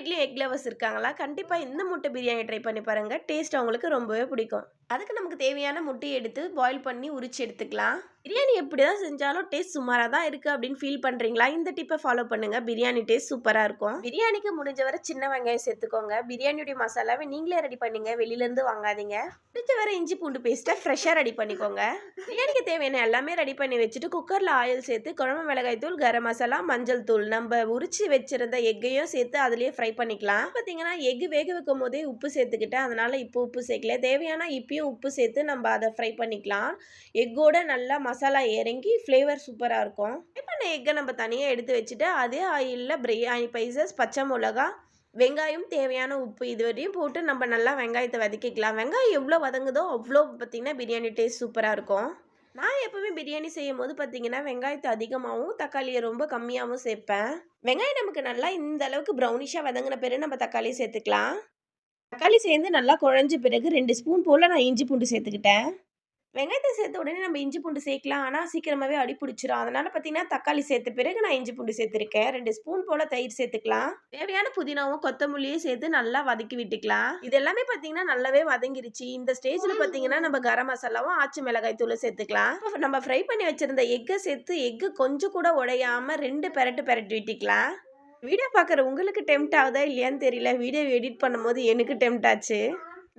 வீட்லயும் egg lovers இருக்காங்களா? கண்டிப்பா இந்த முட்டை பிரியாணி ட்ரை பண்ணி பாருங்க. டேஸ்ட் அவங்களுக்கு ரொம்பவே பிடிக்கும். அதுக்கு நமக்கு தேவையான முட்டையை எடுத்து பாயில் பண்ணி உரிச்சு எடுத்துக்கலாம். பிரியாணி எப்படிதான் செஞ்சாலும் டேஸ்ட் சுமாரா தான் இருக்கு அப்படின்னு ஃபீல் பண்றீங்களா? இந்த டிப்பை ஃபாலோ பண்ணுங்க. பிரியாணி டேஸ்ட் சூப்பரா இருக்கும். பிரியாணிக்கு முடிஞ்ச வரை சின்ன வெங்காயம் சேர்த்துக்கோங்க. பிரியாணியுடைய மசாலாவை நீங்களே ரெடி பண்ணீங்க. வெளியில இருந்து வாங்காதீங்க. முடிஞ்ச வரை இஞ்சி பூண்டு பேஸ்ட்டை ஃப்ரெஷ்ஷாக ரெடி பண்ணிக்கோங்க. பிரியாணிக்கு தேவையான எல்லாமே ரெடி பண்ணி வச்சுட்டு குக்கரில் ஆயில் சேர்த்து குழம்பு மிளகாய் தூள், கரம் மசாலா, மஞ்சள் தூள், நம்ம உரிச்சு வச்சிருந்த எக்கையும் சேர்த்து அதுலேயே ஃப்ரை பண்ணிக்கலாம். பார்த்தீங்கன்னா எக் வேக வைக்கும் போதே உப்பு சேர்த்துக்கிட்டேன். அதனால இப்போ உப்பு சேர்க்கல. தேவையான இப்பயும் உப்பு சேர்த்து நம்ம அதை ஃப்ரை பண்ணிக்கலாம். எக்கோட நல்லா மசாலா இறங்கி ஃப்ளேவர் சூப்பராக இருக்கும். ஃப்ரை பண்ண எக்கை நம்ம தனியாக எடுத்து வச்சுட்டு அதே ஆயிலில் பிரியாணி ஸ்பைசஸ், பச்சை மிளகா, வெங்காயம், தேவையான உப்பு இது வரையும் போட்டு நம்ம நல்லா வெங்காயத்தை வதக்கிக்கலாம். வெங்காயம் எவ்வளோ வதங்குதோ அவ்வளோ பார்த்தீங்கன்னா பிரியாணி டேஸ்ட் சூப்பராக இருக்கும். நான் எப்பவுமே பிரியாணி செய்யும் போது பார்த்தீங்கன்னா வெங்காயத்தை அதிகமாகவும் தக்காளியை ரொம்ப கம்மியாகவும் சேர்ப்பேன். வெங்காயம் நமக்கு நல்லா இந்த அளவுக்கு ப்ரௌனிஷாக வதங்கின பிறகு நம்ம தக்காளியை சேர்த்துக்கலாம். தக்காளி சேர்ந்து நல்லா குழஞ்ச பிறகு 2 ஸ்பூன் போல் நான் இஞ்சி பூண்டு சேர்த்துக்கிட்டேன். வெங்காயத்தை சேர்த்த உடனே நம்ம இஞ்சி பூண்டு சேர்க்கலாம். ஆனால் சீக்கிரமாகவே அடி பிடிச்சிரும். அதனால் பார்த்தீங்கன்னா தக்காளி சேர்த்த பிறகு நான் இஞ்சி பூண்டு சேர்த்துருக்கேன். 2 ஸ்பூன் போல் தயிர் சேர்த்துக்கலாம். தேவையான புதினாவும் கொத்தமல்லியும் சேர்த்து நல்லா வதக்கி விட்டுக்கலாம். இது எல்லாமே பார்த்தீங்கன்னா நல்லாவே வதங்கிருச்சு. இந்த ஸ்டேஜில் பார்த்தீங்கன்னா நம்ம கரம் மசாலாவும் ஆச்சி மிளகாய் தூளும் சேர்த்துக்கலாம். இப்போ நம்ம ஃப்ரை பண்ணி வச்சிருந்த எக்கை சேர்த்து எக்கு கொஞ்சம் கூட உடையாமல் 2 பெரட்டு விட்டுக்கலாம். வீடியோ பார்க்குற உங்களுக்கு டெம்ட் ஆகுதா இல்லையான்னு தெரியல. வீடியோ எடிட் பண்ணும்போது எனக்கு டெம்ட் ஆச்சு.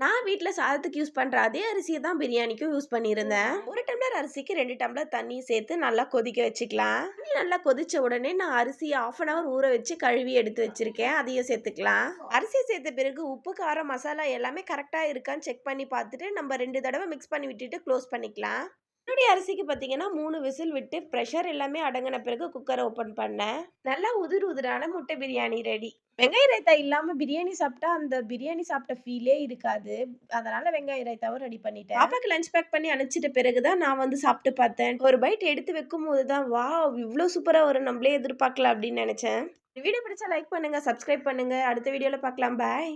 நான் வீட்டில் சாதத்துக்கு யூஸ் பண்ணுற அதே அரிசியை தான் பிரியாணிக்கும் யூஸ் பண்ணியிருந்தேன். 1 டம்ளர் அரிசிக்கு 2 டம்ளர் தண்ணி சேர்த்து நல்லா கொதிக்க வச்சுக்கலாம். நல்லா கொதிச்ச உடனே நான் அரிசியை 1/2 hour ஊற வச்சு கழுவி எடுத்து வச்சிருக்கேன். அதையும் சேர்த்துக்கலாம். அரிசி சேர்த்த பிறகு உப்பு, காரம், மசாலா எல்லாமே கரெக்டாக இருக்கான்னு செக் பண்ணி பார்த்துட்டு நம்ம 2 தடவை மிக்ஸ் பண்ணி விட்டுட்டு க்ளோஸ் பண்ணிக்கலாம். என்னுடைய அரிசிக்கு பார்த்தீங்கன்னா 3 விசில் விட்டு ப்ரெஷர் எல்லாமே அடங்கின பிறகு குக்கரை ஓப்பன் பண்ணேன். நல்லா உதிரான முட்டை பிரியாணி ரெடி. வெங்காய ரைத்தா இல்லாம பிரியாணி சாப்பிட்டா அந்த பிரியாணி சாப்பிட்ட ஃபீலே இருக்காது. அதனால வெங்காய ரைத்தாவும் ரெடி பண்ணிட்டேன். பாப்பாக்கு லஞ்ச் பேக் பண்ணி அனுப்பிச்சிட்ட பிறகுதான் நான் வந்து சாப்பிட்டு பார்த்தேன். ஒரு பைட் எடுத்து வைக்கும் போதுதான் வாவ் இவ்வளோ சூப்பரா வரும், நம்மளே எதிர்பார்க்கல அப்படின்னு நினைச்சேன். வீடியோ பிடிச்சா லைக் பண்ணுங்க, சப்ஸ்கிரைப் பண்ணுங்க. அடுத்த வீடியோல பார்க்கலாம். பாய்.